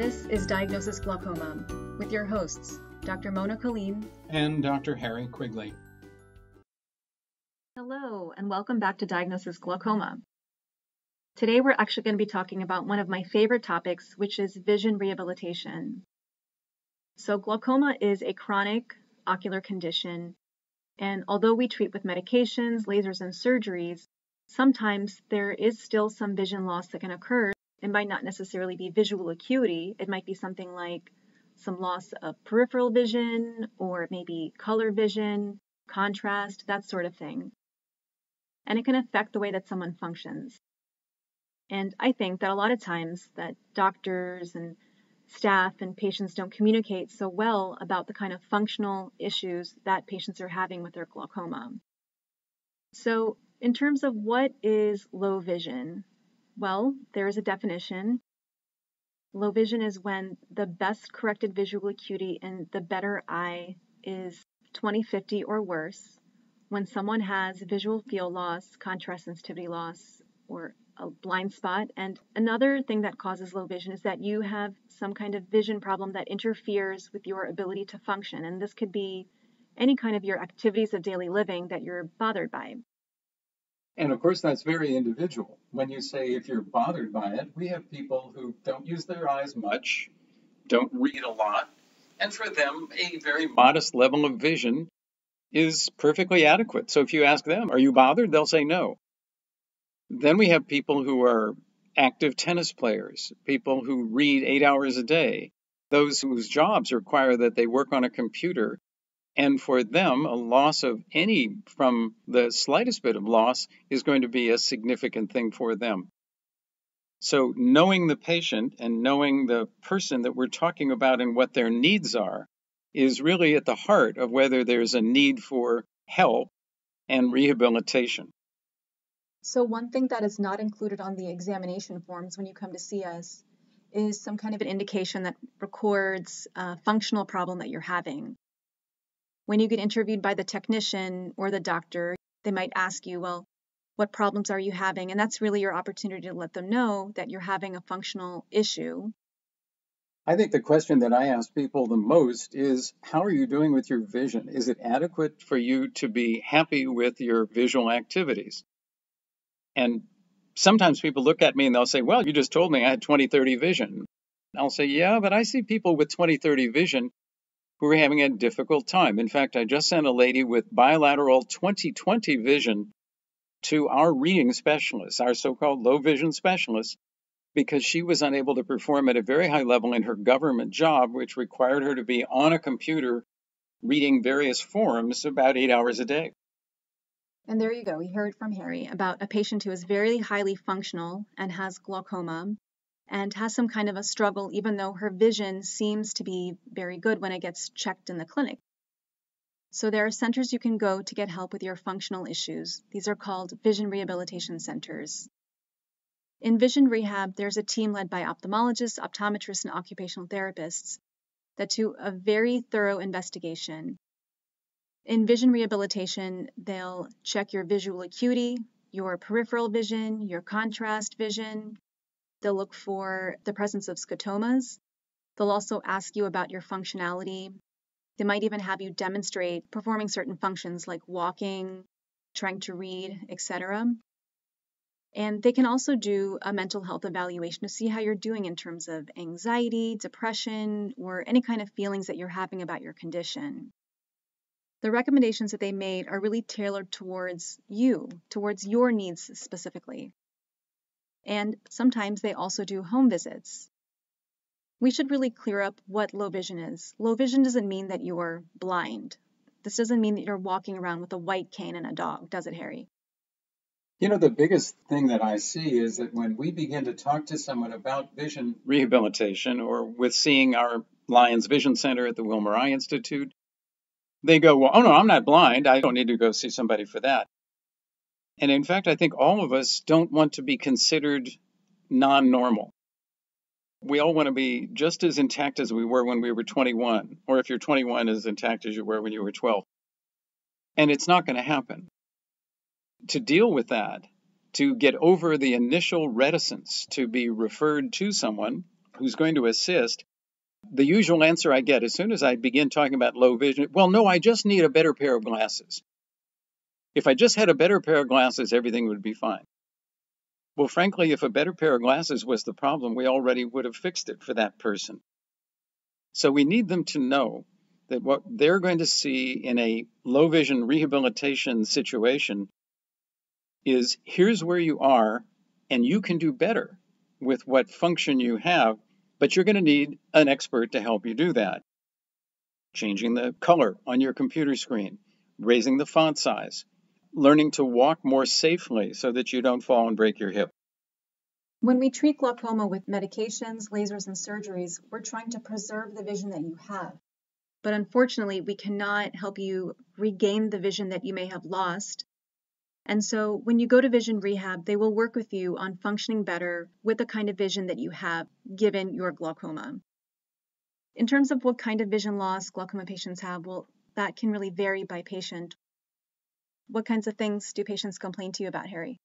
This is Diagnosis Glaucoma with your hosts, Dr. Mona Colleen and Dr. Harry Quigley. Hello, and welcome back to Diagnosis Glaucoma. Today we're actually going to be talking about one of my favorite topics, which is vision rehabilitation. So glaucoma is a chronic ocular condition, and although we treat with medications, lasers, and surgeries, sometimes there is still some vision loss that can occur. It might not necessarily be visual acuity. It might be something like some loss of peripheral vision, or maybe color vision, contrast, that sort of thing. And it can affect the way that someone functions. And I think that a lot of times that doctors and staff and patients don't communicate so well about the kind of functional issues that patients are having with their glaucoma. So in terms of what is low vision, well, there is a definition. Low vision is when the best corrected visual acuity in the better eye is 20/50 or worse, when someone has visual field loss, contrast sensitivity loss, or a blind spot. And another thing that causes low vision is that you have some kind of vision problem that interferes with your ability to function. And this could be any kind of your activities of daily living that you're bothered by. And of course, that's very individual. When you say if you're bothered by it, we have people who don't use their eyes much, don't read a lot, and for them, a very modest level of vision is perfectly adequate. So if you ask them, are you bothered? They'll say no. Then we have people who are active tennis players, people who read 8 hours a day, those whose jobs require that they work on a computer. And for them, a loss of any from the slightest bit of loss is going to be a significant thing for them. So knowing the patient and knowing the person that we're talking about and what their needs are is really at the heart of whether there's a need for help and rehabilitation. So one thing that is not included on the examination forms when you come to see us is some kind of an indication that records a functional problem that you're having. When you get interviewed by the technician or the doctor, they might ask you, well, what problems are you having? And that's really your opportunity to let them know that you're having a functional issue. I think the question that I ask people the most is, how are you doing with your vision? Is it adequate for you to be happy with your visual activities? And sometimes people look at me and they'll say, well, you just told me I had 20/30 vision. I'll say, yeah, but I see people with 20/30 vision who are having a difficult time. In fact, I just sent a lady with bilateral 20/20 vision to our reading specialist, our so-called low vision specialist, because she was unable to perform at a very high level in her government job, which required her to be on a computer reading various forms about 8 hours a day. And there you go. We heard from Harry about a patient who is very highly functional and has glaucoma and has some kind of a struggle, even though her vision seems to be very good when it gets checked in the clinic. So there are centers you can go to get help with your functional issues. These are called vision rehabilitation centers. In vision rehab, there's a team led by ophthalmologists, optometrists, and occupational therapists that do a very thorough investigation. In vision rehabilitation, they'll check your visual acuity, your peripheral vision, your contrast vision. They'll look for the presence of scotomas. They'll also ask you about your functionality. They might even have you demonstrate performing certain functions like walking, trying to read, etc. And they can also do a mental health evaluation to see how you're doing in terms of anxiety, depression, or any kind of feelings that you're having about your condition. The recommendations that they made are really tailored towards you, towards your needs specifically. And sometimes they also do home visits. We should really clear up what low vision is. Low vision doesn't mean that you're blind. This doesn't mean that you're walking around with a white cane and a dog, does it, Harry? You know, the biggest thing that I see is that when we begin to talk to someone about vision rehabilitation, or with seeing our Lions Vision Center at the Wilmer Eye Institute, they go, well, oh no, I'm not blind. I don't need to go see somebody for that. And in fact, I think all of us don't want to be considered non-normal. We all want to be just as intact as we were when we were 21, or if you're 21, as intact as you were when you were 12. And it's not going to happen. To deal with that, to get over the initial reticence to be referred to someone, who's going to assist, the usual answer I get as soon as I begin talking about low vision, well, no, I just need a better pair of glasses. If I just had a better pair of glasses, everything would be fine. Well, frankly, if a better pair of glasses was the problem, we already would have fixed it for that person. So we need them to know that what they're going to see in a low vision rehabilitation situation is here's where you are, and you can do better with what function you have, but you're going to need an expert to help you do that. Changing the color on your computer screen, raising the font size, learning to walk more safely so that you don't fall and break your hip. When we treat glaucoma with medications, lasers, and surgeries, we're trying to preserve the vision that you have. But unfortunately, we cannot help you regain the vision that you may have lost. And so when you go to vision rehab, they will work with you on functioning better with the kind of vision that you have given your glaucoma. In terms of what kind of vision loss glaucoma patients have, well, that can really vary by patient. What kinds of things do patients complain to you about, Harry?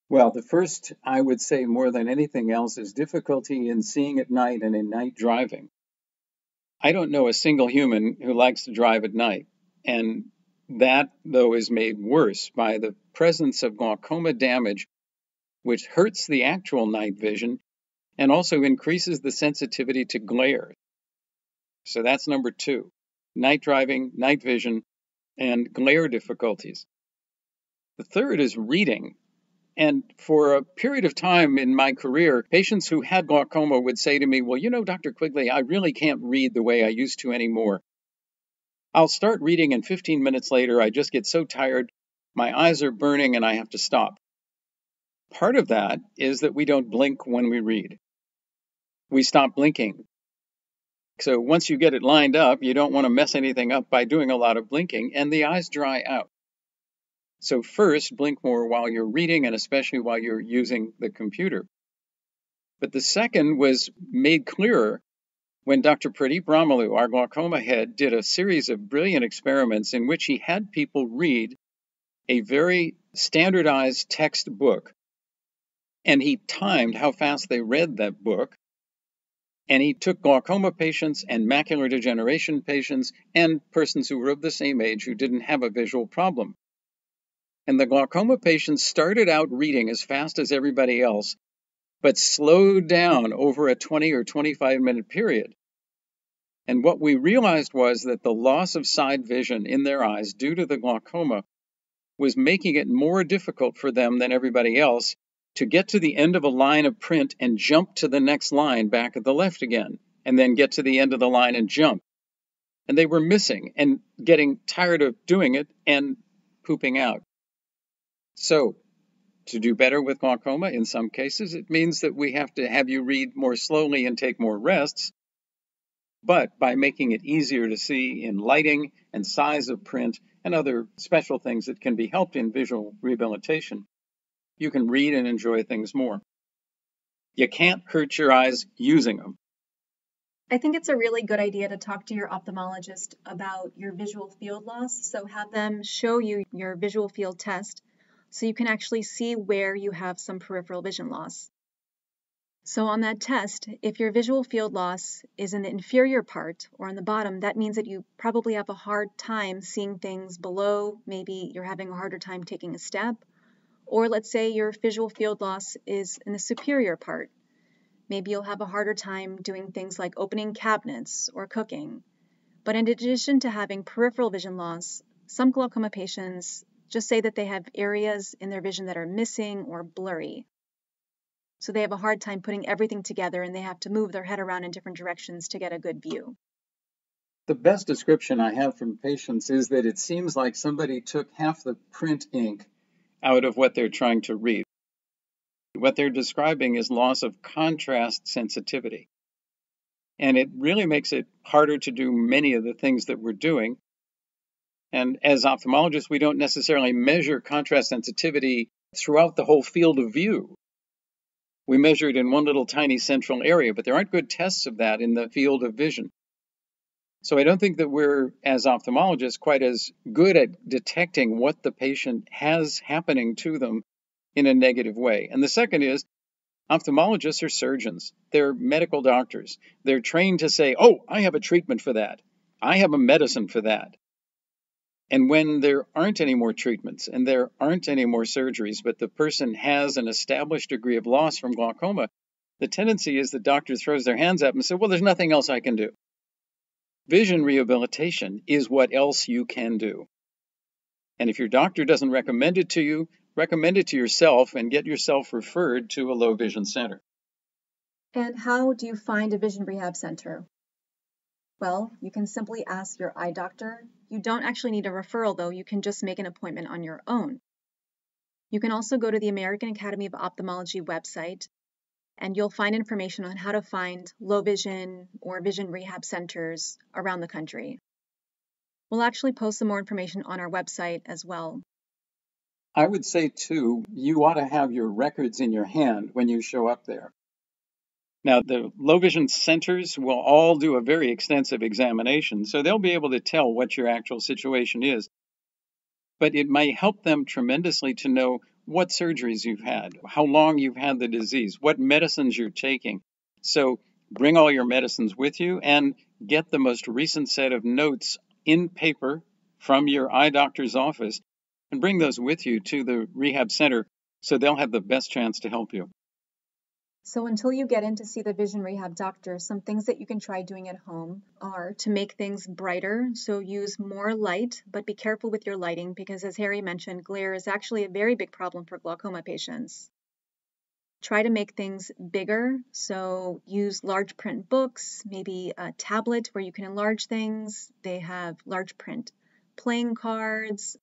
Well, the first, I would say more than anything else, is difficulty in seeing at night and in night driving. I don't know a single human who likes to drive at night, and that, though, is made worse by the presence of glaucoma damage, which hurts the actual night vision and also increases the sensitivity to glare. So that's number 2, night driving, night vision, and glare difficulties. The third is reading. And for a period of time in my career, patients who had glaucoma would say to me, well, you know, Dr. Quigley, I really can't read the way I used to anymore. I'll start reading and 15 minutes later, I just get so tired, my eyes are burning and I have to stop. Part of that is that we don't blink when we read. We stop blinking. So once you get it lined up, you don't want to mess anything up by doing a lot of blinking, and the eyes dry out. So first, blink more while you're reading and especially while you're using the computer. But the second was made clearer when Dr. Pradeep Ramalu, our glaucoma head, did a series of brilliant experiments in which he had people read a very standardized textbook. And he timed how fast they read that book. And he took glaucoma patients and macular degeneration patients and persons who were of the same age who didn't have a visual problem. And the glaucoma patients started out reading as fast as everybody else, but slowed down over a 20 or 25-minute period. And what we realized was that the loss of side vision in their eyes due to the glaucoma was making it more difficult for them than everybody else to get to the end of a line of print and jump to the next line back at the left again, and then get to the end of the line and jump. And they were missing and getting tired of doing it and pooping out. So, to do better with glaucoma, in some cases, it means that we have to have you read more slowly and take more rests. But by making it easier to see in lighting and size of print and other special things that can be helped in visual rehabilitation, you can read and enjoy things more. You can't hurt your eyes using them. I think it's a really good idea to talk to your ophthalmologist about your visual field loss. So have them show you your visual field test so you can actually see where you have some peripheral vision loss. So on that test, if your visual field loss is in the inferior part or on the bottom, that means that you probably have a hard time seeing things below. Maybe you're having a harder time taking a step. Or let's say your visual field loss is in the superior part. Maybe you'll have a harder time doing things like opening cabinets or cooking. But in addition to having peripheral vision loss, some glaucoma patients just say that they have areas in their vision that are missing or blurry. So they have a hard time putting everything together and they have to move their head around in different directions to get a good view. The best description I have from patients is that it seems like somebody took half the print ink out of what they're trying to read. What they're describing is loss of contrast sensitivity. And it really makes it harder to do many of the things that we're doing. And as ophthalmologists, we don't necessarily measure contrast sensitivity throughout the whole field of view. We measure it in one little tiny central area, but there aren't good tests of that in the field of vision. So I don't think that we're, as ophthalmologists, quite as good at detecting what the patient has happening to them in a negative way. And the second is, Ophthalmologists are surgeons. They're medical doctors. They're trained to say, oh, I have a treatment for that. I have a medicine for that. And when there aren't any more treatments and there aren't any more surgeries, but the person has an established degree of loss from glaucoma, the tendency is the doctor throws their hands up and says, well, there's nothing else I can do. Vision rehabilitation is what else you can do. And if your doctor doesn't recommend it to you, recommend it to yourself and get yourself referred to a low vision center. And how do you find a vision rehab center? Well, you can simply ask your eye doctor. You don't actually need a referral, though. You can just make an appointment on your own. You can also go to the American Academy of Ophthalmology website, and you'll find information on how to find low vision or vision rehab centers around the country. We'll actually post some more information on our website as well. I would say, too, you ought to have your records in your hand when you show up there. Now, the low vision centers will all do a very extensive examination, so they'll be able to tell what your actual situation is. But it might help them tremendously to know what surgeries you've had, how long you've had the disease, what medicines you're taking. So bring all your medicines with you and get the most recent set of notes in paper from your eye doctor's office and bring those with you to the rehab center so they'll have the best chance to help you. So until you get in to see the vision rehab doctor, some things that you can try doing at home are to make things brighter. So use more light, but be careful with your lighting because, as Harry mentioned, glare is actually a very big problem for glaucoma patients. Try to make things bigger. So use large print books, maybe a tablet where you can enlarge things. They have large print playing cards,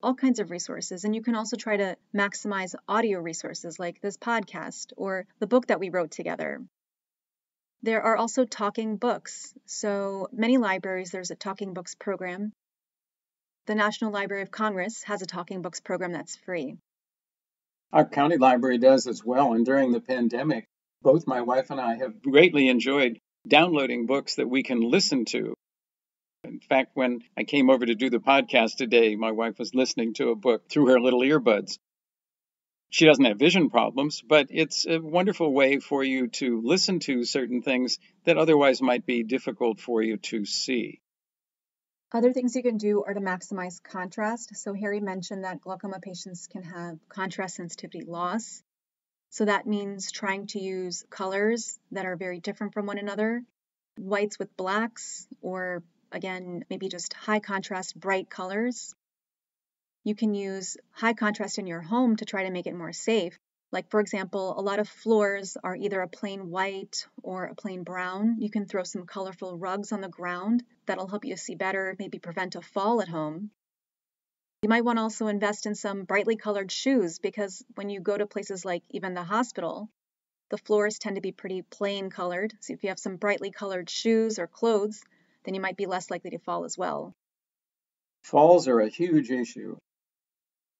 all kinds of resources. And you can also try to maximize audio resources like this podcast or the book that we wrote together. There are also talking books. So many libraries, there's a talking books program. The National Library of Congress has a talking books program that's free. Our county library does as well. And during the pandemic, both my wife and I have greatly enjoyed downloading books that we can listen to. In fact, when I came over to do the podcast today, my wife was listening to a book through her little earbuds. She doesn't have vision problems, but it's a wonderful way for you to listen to certain things that otherwise might be difficult for you to see. Other things you can do are to maximize contrast. So Harry mentioned that glaucoma patients can have contrast sensitivity loss. So that means trying to use colors that are very different from one another, whites with blacks, or again, maybe just high contrast, bright colors. You can use high contrast in your home to try to make it more safe. Like, for example, a lot of floors are either a plain white or a plain brown. You can throw some colorful rugs on the ground. That'll help you see better, maybe prevent a fall at home. You might want to also invest in some brightly colored shoes because when you go to places like even the hospital, the floors tend to be pretty plain colored. So if you have some brightly colored shoes or clothes, then you might be less likely to fall as well. Falls are a huge issue.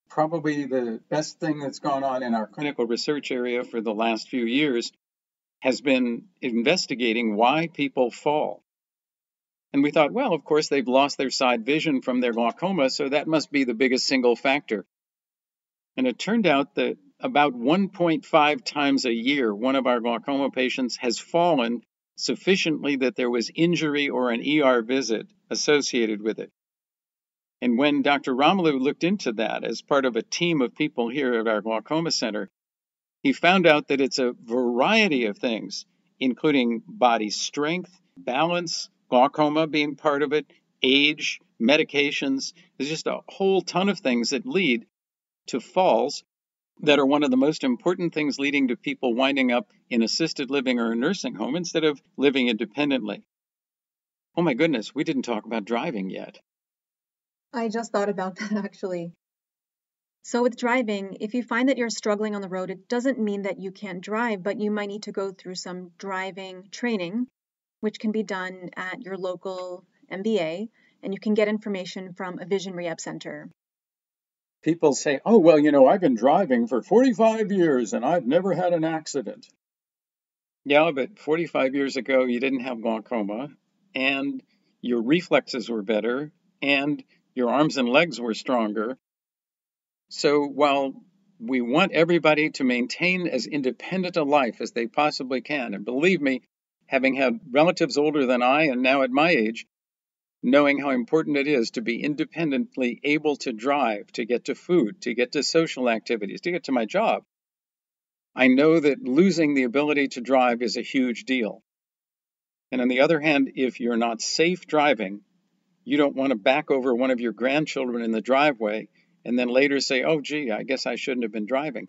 Probably the best thing that's gone on in our clinical research area for the last few years has been investigating why people fall. And we thought, well, of course, they've lost their side vision from their glaucoma, so that must be the biggest single factor. And it turned out that about 1.5 times a year, one of our glaucoma patients has fallen sufficiently that there was injury or an ER visit associated with it. And when Dr. Romelu looked into that as part of a team of people here at our glaucoma center, he found out that it's a variety of things, including body strength, balance, glaucoma being part of it, age, medications. There's just a whole ton of things that lead to falls that are one of the most important things leading to people winding up in assisted living or a nursing home instead of living independently. Oh my goodness, we didn't talk about driving yet. I just thought about that actually. So with driving, if you find that you're struggling on the road, it doesn't mean that you can't drive, but you might need to go through some driving training, which can be done at your local MBA, and you can get information from a vision rehab center. People say, oh, well, I've been driving for 45 years and I've never had an accident. Yeah, but 45 years ago, you didn't have glaucoma and your reflexes were better and your arms and legs were stronger. So while We want everybody to maintain as independent a life as they possibly can. And believe me, having had relatives older than I and now at my age, knowing how important it is to be independently able to drive, to get to food, to get to social activities, to get to my job, I know that losing the ability to drive is a huge deal. And on the other hand, if you're not safe driving, you don't want to back over one of your grandchildren in the driveway and then later say, oh, gee, I guess I shouldn't have been driving.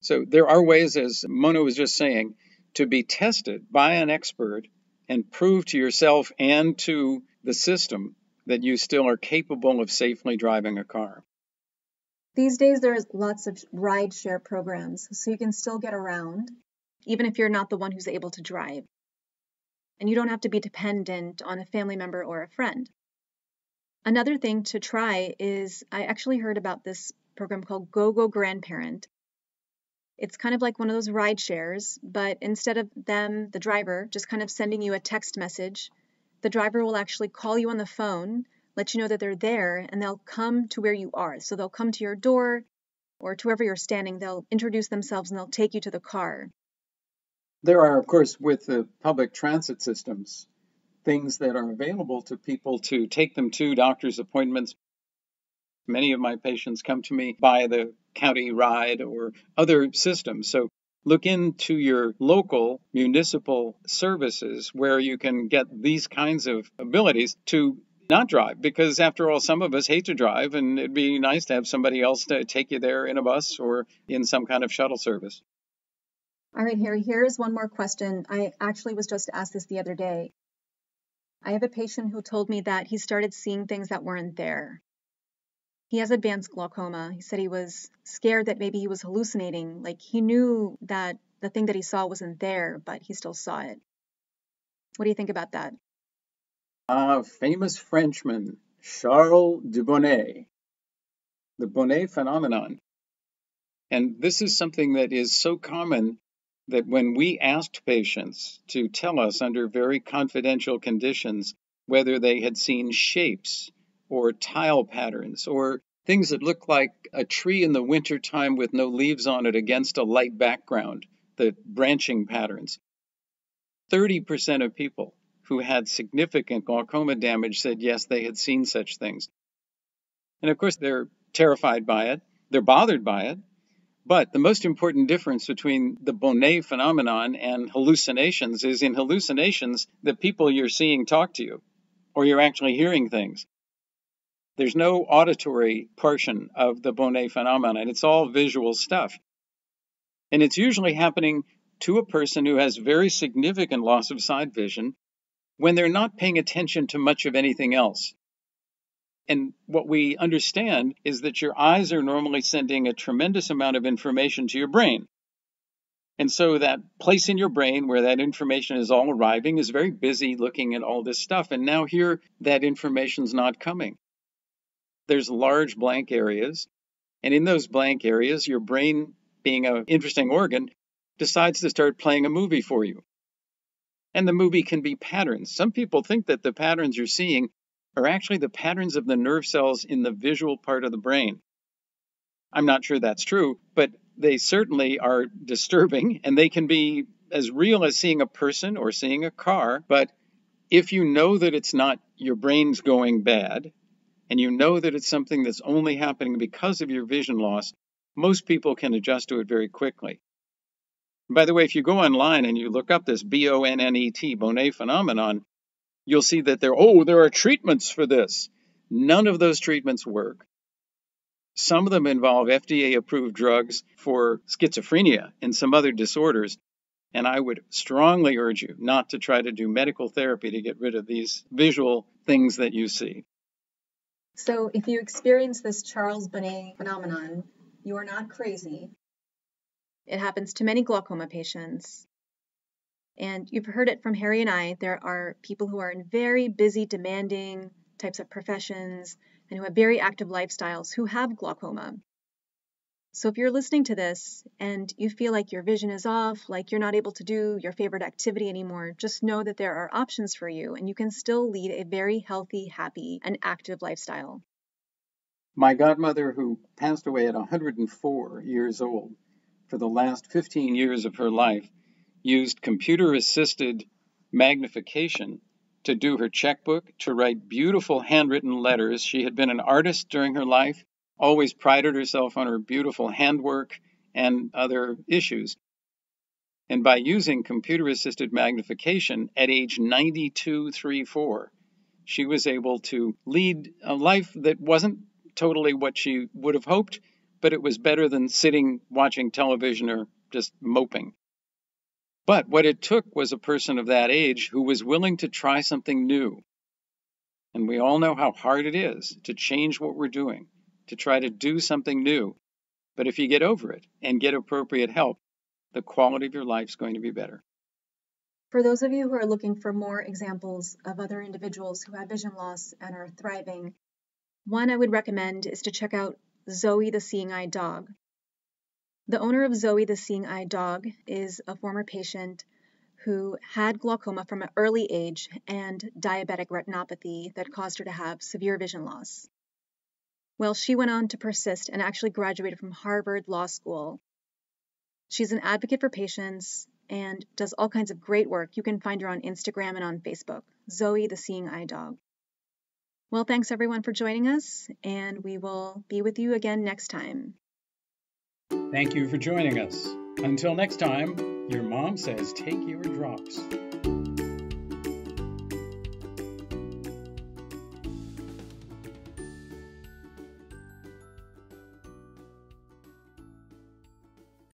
So there are ways, as Mona was just saying, to be tested by an expert and prove to yourself and to the system that you still are capable of safely driving a car. These days, there's lots of ride-share programs, so you can still get around, even if you're not the one who's able to drive. And you don't have to be dependent on a family member or a friend. Another thing to try is, I actually heard about this program called Go Grandparent. It's kind of like one of those ride shares, but instead of them, the driver, just kind of sending you a text message, the driver will actually call you on the phone, let you know that they're there, and they'll come to where you are. So they'll come to your door or to wherever you're standing, they'll introduce themselves and they'll take you to the car. There are, of course, with the public transit systems, things that are available to people to take them to doctor's appointments. Many of my patients come to me by the county ride or other systems. So look into your local municipal services where you can get these kinds of abilities to not drive, because after all, some of us hate to drive, and it'd be nice to have somebody else to take you there in a bus or in some kind of shuttle service. All right, Harry, here's one more question. I actually was just asked this the other day. I have a patient who told me that he started seeing things that weren't there. He has advanced glaucoma. He said he was scared that maybe he was hallucinating. Like he knew that the thing that he saw wasn't there, but he still saw it. What do you think about that? Famous Frenchman, Charles DeBonnay, the Bonnet phenomenon. And this is something that is so common that when we asked patients to tell us under very confidential conditions whether they had seen shapes or tile patterns or things that look like a tree in the wintertime with no leaves on it against a light background, the branching patterns, 30% of people who had significant glaucoma damage said yes, they had seen such things. And of course, they're terrified by it, they're bothered by it. But the most important difference between the Bonnet phenomenon and hallucinations is in hallucinations, the people you're seeing talk to you, or you're actually hearing things. There's no auditory portion of the Bonnet phenomenon. It's all visual stuff. And it's usually happening to a person who has very significant loss of sight vision when they're not paying attention to much of anything else. And what we understand is that your eyes are normally sending a tremendous amount of information to your brain. And so that place in your brain where that information is all arriving is very busy looking at all this stuff. And now here, that information's not coming. There's large blank areas. And in those blank areas, your brain, being an interesting organ, decides to start playing a movie for you. And the movie can be patterns. Some people think that the patterns you're seeing are actually the patterns of the nerve cells in the visual part of the brain. I'm not sure that's true, but they certainly are disturbing, and they can be as real as seeing a person or seeing a car. But if you know that it's not your brain's going bad, and you know that it's something that's only happening because of your vision loss, most people can adjust to it very quickly. By the way, if you go online and you look up this BONNET, Bonnet phenomenon, you'll see that there are treatments for this. None of those treatments work. Some of them involve FDA-approved drugs for schizophrenia and some other disorders, and I would strongly urge you not to try to do medical therapy to get rid of these visual things that you see. So if you experience this Charles Bonnet phenomenon, you are not crazy. It happens to many glaucoma patients. And you've heard it from Harry and I. There are people who are in very busy, demanding types of professions and who have very active lifestyles who have glaucoma. So if you're listening to this and you feel like your vision is off, like you're not able to do your favorite activity anymore, just know that there are options for you and you can still lead a very healthy, happy, and active lifestyle. My godmother, who passed away at 104 years old, for the last 15 years of her life, used computer-assisted magnification to do her checkbook, to write beautiful handwritten letters. She had been an artist during her life, always prided herself on her beautiful handwork and other issues. And by using computer-assisted magnification at age 92, 3, 4, she was able to lead a life that wasn't totally what she would have hoped, but it was better than sitting watching television or just moping. But what it took was a person of that age who was willing to try something new. And we all know how hard it is to change what we're doing, to try to do something new. But if you get over it and get appropriate help, the quality of your life is going to be better. For those of you who are looking for more examples of other individuals who have vision loss and are thriving, one I would recommend is to check out Zoe the Seeing Eye Dog. The owner of Zoe the Seeing Eye Dog is a former patient who had glaucoma from an early age and diabetic retinopathy that caused her to have severe vision loss. Well, she went on to persist and actually graduated from Harvard Law School. She's an advocate for patients and does all kinds of great work. You can find her on Instagram and on Facebook, Zoe the Seeing Eye Dog. Well, thanks everyone for joining us, and we will be with you again next time. Thank you for joining us. Until next time, your mom says take your drops.